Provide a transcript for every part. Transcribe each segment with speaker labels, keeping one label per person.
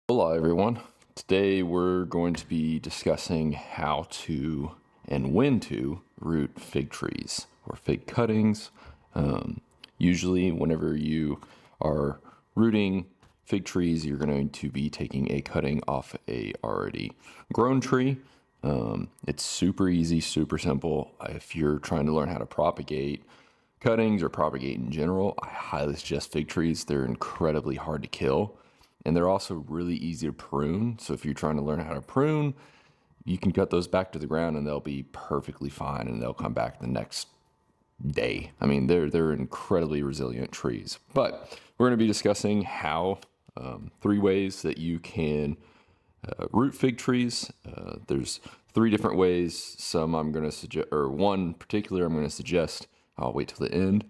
Speaker 1: Hola, everyone. Today we're going to be discussing how to and when to root fig trees or fig cuttings. Usually, whenever you are rooting fig trees, you're going to be taking a cutting off a already grown tree. It's super easy, super simple. If you're trying to learn how to propagate cuttings or propagate in general, I highly suggest fig trees. They're incredibly hard to kill. And they're also really easy to prune. So if you're trying to learn how to prune, you can cut those back to the ground and they'll be perfectly fine and they'll come back the next day. I mean, they're incredibly resilient trees. But we're going to be discussing how 3 ways that you can root fig trees. There's 3 different ways. Some I'm going to suggest, or one particular I'm going to suggest. I'll wait till the end.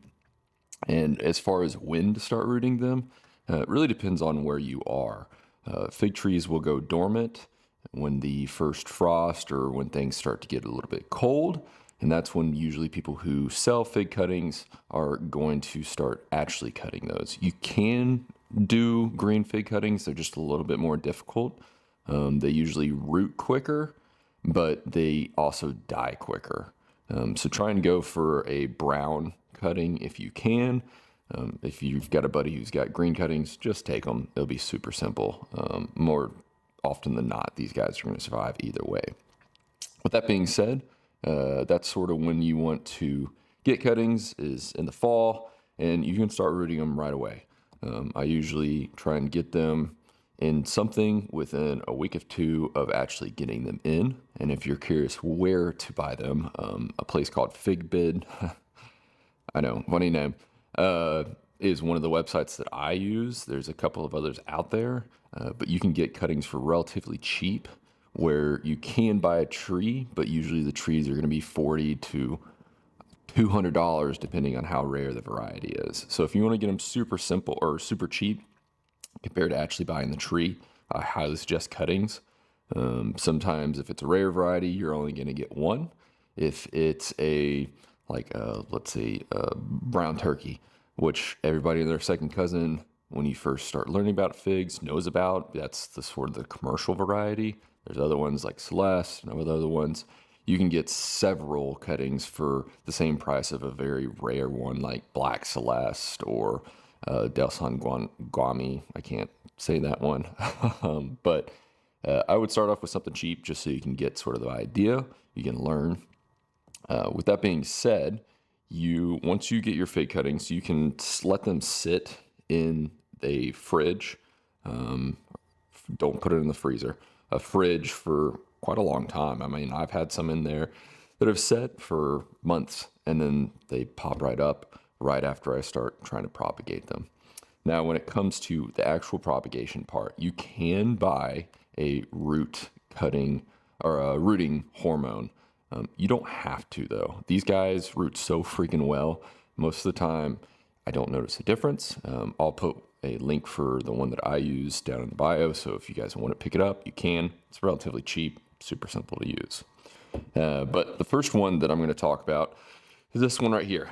Speaker 1: And as far as when to start rooting them, it really depends on where you are. Fig trees will go dormant when the first frost or when things start to get a little bit cold. And that's when usually people who sell fig cuttings are going to start actually cutting those. You can do green fig cuttings, they're just a little bit more difficult. They usually root quicker, but they also die quicker. So try and go for a brown cutting if you can. If you've got a buddy who's got green cuttings, just take them. They'll be super simple. More often than not, these guys are going to survive either way. With that being said, that's sort of when you want to get cuttings is in the fall, and you can start rooting them right away. I usually try and get them in something within a week or 2 of actually getting them in. And if you're curious where to buy them, a place called FigBid, I know, funny name, is one of the websites that I use. There's a couple of others out there, but you can get cuttings for relatively cheap where you can buy a tree, but usually the trees are going to be $40 to $200 depending on how rare the variety is. So if you want to get them super simple or super cheap compared to actually buying the tree, I highly suggest cuttings. Sometimes if it's a rare variety, you're only going to get one. If it's let's say brown turkey, which everybody and their second cousin, when you first start learning about figs, knows about. That's the sort of the commercial variety. There's other ones like Celeste and other ones. You can get several cuttings for the same price of a very rare one like Black Celeste or Del San Guami. I can't say that one. But I would start off with something cheap just so you can get sort of the idea. You can learn. With that being said, once you get your fig cuttings, you can let them sit in a fridge. Don't put it in the freezer. A fridge for quite a long time. I mean, I've had some in there that have set for months, and then they pop right up right after I start trying to propagate them. Now, when it comes to the actual propagation part, you can buy a root cutting or a rooting hormone. You don't have to, though. These guys root so freaking well. Most of the time, I don't notice a difference. I'll put a link for the one that I use down in the bio, so if you guys want to pick it up, you can. It's relatively cheap, super simple to use. But the first one that I'm going to talk about is this one right here.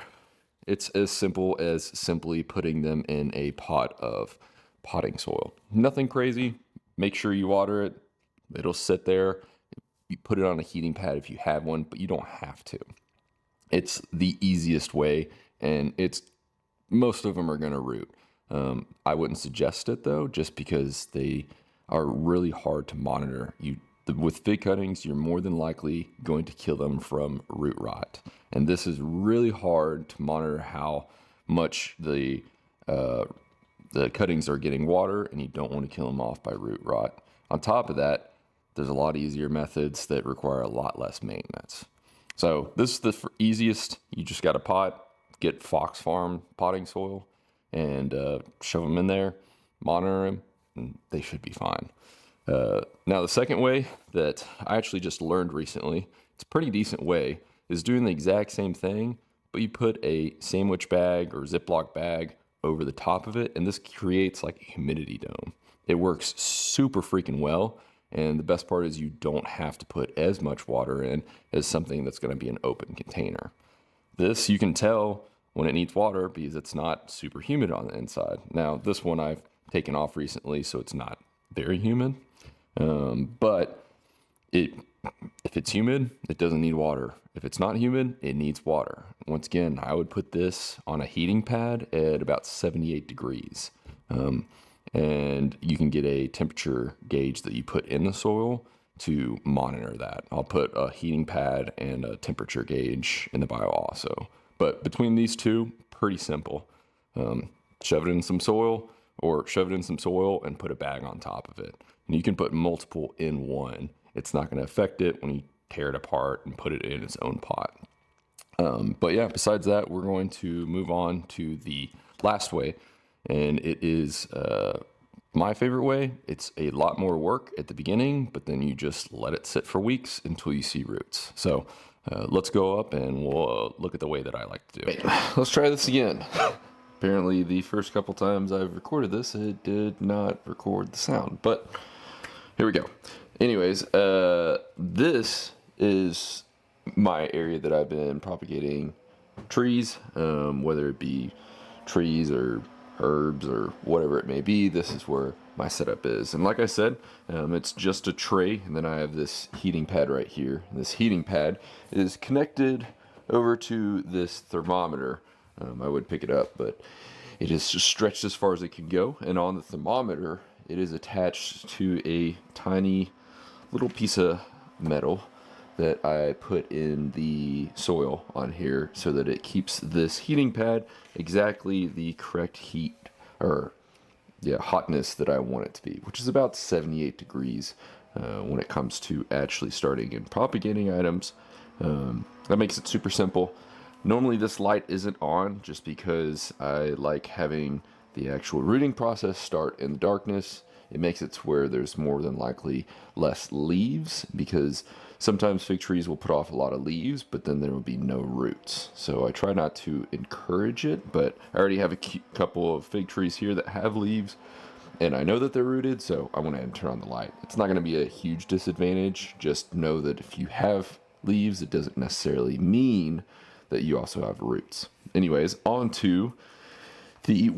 Speaker 1: It's as simple as simply putting them in a pot of potting soil. Nothing crazy. Make sure you water it. It'll sit there. You put it on a heating pad if you have one, but you don't have to. It's the easiest way, and most of them are going to root. I wouldn't suggest it though, just because they are really hard to monitor. With fig cuttings, you're more than likely going to kill them from root rot, and this is really hard to monitor how much the cuttings are getting water, and you don't want to kill them off by root rot. On top of that, there's a lot easier methods that require a lot less maintenance. So this is the easiest. You just got a pot, get Fox Farm potting soil, and shove them in there, monitor them, and they should be fine. Now, the second way that I actually just learned recently, it's a pretty decent way, is doing the exact same thing, but you put a sandwich bag or Ziploc bag over the top of it, and this creates like a humidity dome. It works super freaking well. And the best part is you don't have to put as much water in as something that's going to be an open container. This you can tell when it needs water because it's not super humid on the inside. Now, this one I've taken off recently, so it's not very humid. But if it's humid, it doesn't need water. If it's not humid, it needs water. Once again, I would put this on a heating pad at about 78 degrees. And you can get a temperature gauge that you put in the soil to monitor that. I'll put a heating pad and a temperature gauge in the bio also. But between these two, pretty simple. Shove it in some soil and put a bag on top of it. And you can put multiple in one. It's not going to affect it when you tear it apart and put it in its own pot. But yeah, besides that, we're going to move on to the last way. And it is my favorite way. It's a lot more work at the beginning, but then you just let it sit for weeks until you see roots. So let's go up and we'll look at the way that I like to do it. Let's try this again. Apparently the first couple times I've recorded this, it did not record the sound, but here we go. Anyways, this is my area that I've been propagating trees, whether it be trees or herbs or whatever it may be. This is where my setup is. And like I said, it's just a tray, and then I have this heating pad right here. And this heating pad is connected over to this thermometer. I would pick it up, but it is just stretched as far as it can go. And on the thermometer, it is attached to a tiny little piece of metal that I put in the soil on here so that it keeps this heating pad exactly the correct heat or hotness that I want it to be, which is about 78 degrees when it comes to actually starting and propagating items. That makes it super simple. Normally this light isn't on just because I like having the actual rooting process start in the darkness. It makes it to where there's more than likely less leaves, because sometimes fig trees will put off a lot of leaves, but then there will be no roots. So I try not to encourage it, but I already have a couple of fig trees here that have leaves, and I know that they're rooted, so I went ahead and turn on the light. It's not going to be a huge disadvantage. Just know that if you have leaves, it doesn't necessarily mean that you also have roots. Anyways, on to the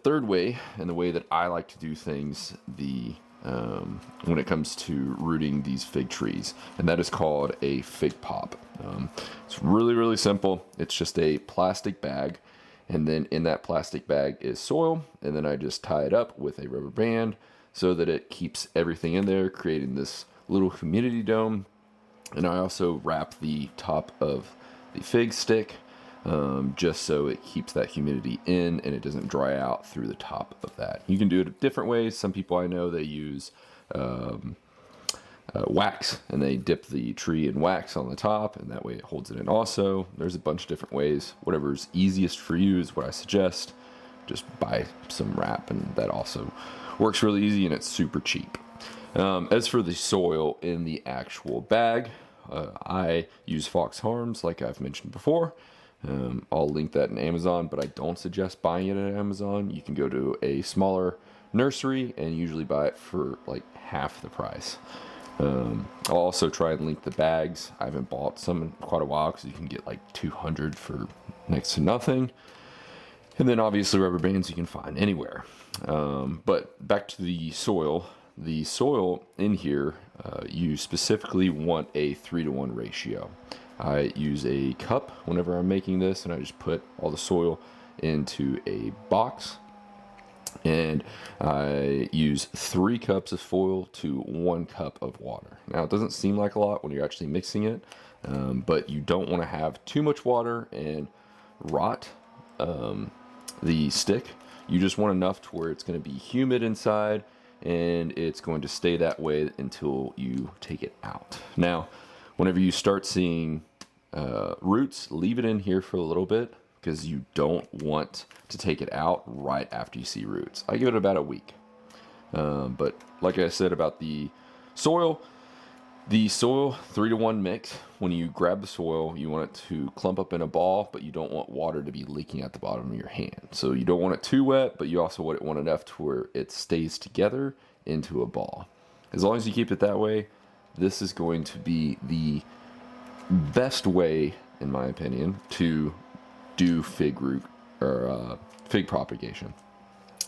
Speaker 1: third way, and the way that I like to do things when it comes to rooting these fig trees, and that is called a fig pop. It's really, really simple. It's just a plastic bag, and then in that plastic bag is soil, and then I just tie it up with a rubber band so that it keeps everything in there, creating this little humidity dome. And I also wrap the top of the fig stick just so it keeps that humidity in and it doesn't dry out through the top of that. You can do it different ways. Some people I know, they use wax, and they dip the tree in wax on the top, and that way it holds it in also. There's a bunch of different ways. Whatever's easiest for you is what I suggest. Just buy some wrap, and that also works really easy, and it's super cheap. As for the soil in the actual bag, I use Fox Farms like I've mentioned before. I'll link that in Amazon, but I don't suggest buying it at Amazon. You can go to a smaller nursery and usually buy it for like half the price. I'll also try and link the bags. I haven't bought some in quite a while because you can get like 200 for next to nothing. And then obviously rubber bands you can find anywhere. But back to the soil. The soil in here, you specifically want a 3-to-1 ratio. I use a cup whenever I'm making this, and I just put all the soil into a box. And I use 3 cups of soil to 1 cup of water. Now, it doesn't seem like a lot when you're actually mixing it, but you don't want to have too much water and rot the stick. You just want enough to where it's going to be humid inside, and it's going to stay that way until you take it out. Now, whenever you start seeing roots, leave it in here for a little bit, because you don't want to take it out right after you see roots. I give it about a week. But like I said about the soil 3-to-1 mix, when you grab the soil, you want it to clump up in a ball, but you don't want water to be leaking at the bottom of your hand. So you don't want it too wet, but you also want enough to where it stays together into a ball. As long as you keep it that way, this is going to be the best way, in my opinion, to do fig root or fig propagation.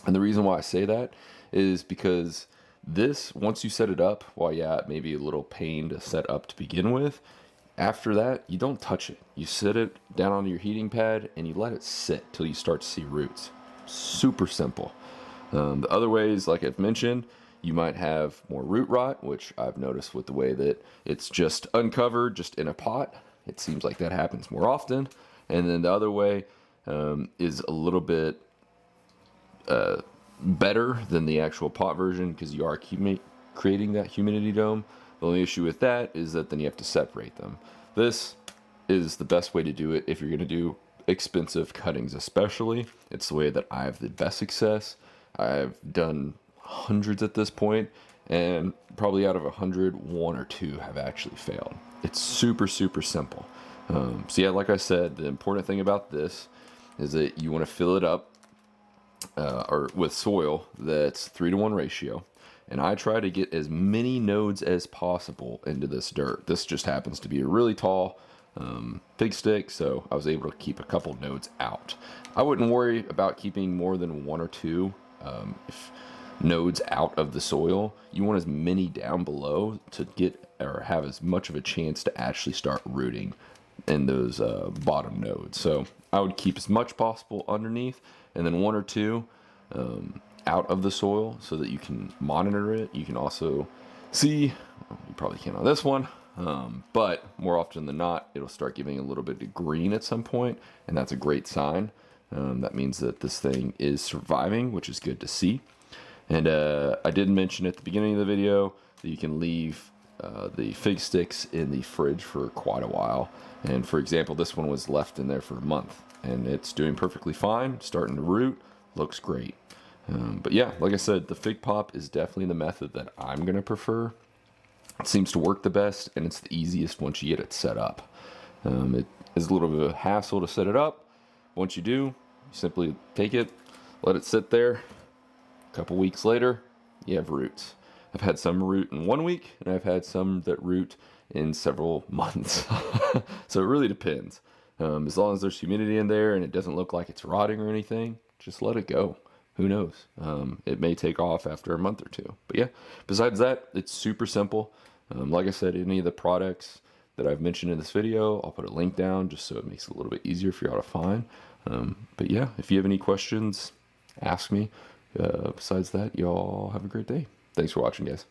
Speaker 1: And the reason why I say that is because This, once you set it up, while yeah, it may be a little pain to set up to begin with, after that, you don't touch it. You sit it down on your heating pad and you let it sit till you start to see roots. Super simple. The other ways, like I've mentioned, you might have more root rot, which I've noticed with the way that it's just uncovered, just in a pot. It seems like that happens more often. And then the other way is a little bit better than the actual pot version because you are creating that humidity dome. The only issue with that is that then you have to separate them. This is the best way to do it if you're going to do expensive cuttings, especially. It's the way that I have the best success. I've done hundreds at this point, and probably out of 100, 1 or 2 have actually failed. It's super, super simple. So yeah, like I said, the important thing about this is that you want to fill it up or with soil that's 3-to-1 ratio. And I try to get as many nodes as possible into this dirt. This just happens to be a really tall fig stick, so I was able to keep a couple nodes out. I wouldn't worry about keeping more than 1 or 2 nodes out of the soil. You want as many down below to get or have as much of a chance to actually start rooting in those bottom nodes. So I would keep as much possible underneath, and then 1 or 2 out of the soil so that you can monitor it. You can also see, you probably can't on this one, but more often than not, it'll start giving a little bit of green at some point, and that's a great sign. That means that this thing is surviving, which is good to see. And I did mention at the beginning of the video that you can leave the fig sticks in the fridge for quite a while. And for example, this one was left in there for a month, and it's doing perfectly fine, starting to root, looks great. But yeah, like I said, the fig pop is definitely the method that I'm going to prefer. It seems to work the best, and it's the easiest once you get it set up. It is a little bit of a hassle to set it up. Once you do, you simply take it, let it sit there. A couple weeks later, you have roots. I've had some root in 1 week, and I've had some that root in several months. So it really depends. As long as there's humidity in there and it doesn't look like it's rotting or anything, just let it go. Who knows? It may take off after a month or 2. But yeah, besides that, it's super simple. Like I said, any of the products that I've mentioned in this video, I'll put a link down just so it makes it a little bit easier for y'all to find. But yeah, if you have any questions, ask me. Besides that, y'all have a great day. Thanks for watching, guys.